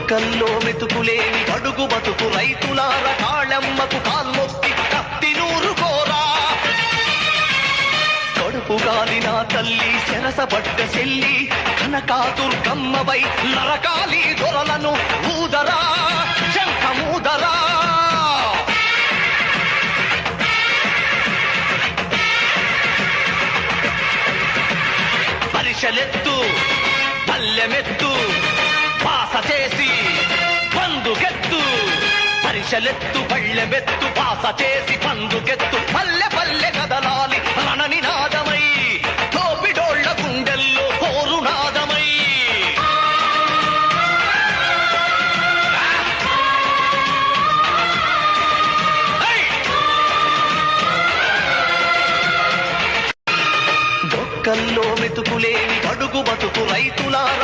డొక్కల్లో మెతుకులేని అడుగు బతుకు రైతులార కాళమ్మకు కాల్మొక్కి కత్తి నూరుకోరా. కడుపు గాలిన తల్లి చెరసబడ్డ చెల్లి కనకాదుర్గమ్మవై నరకాలి దొరలను ఊదరా శంఖమూదరా. పరిశలెత్తు పల్లెమెత్తు పాస చేసి పందుకెత్తు. పరిశలెత్తు పళ్ళెమెత్తు పాస చేసి పందుకెత్తు. పల్లె పల్లె కదలాలి రణనినాదమై తోపిడోళ్ల గుండెల్లో పోరునాదమై. డొక్కల్లో మెతుకులేని అడుగు బతుకు రైతులార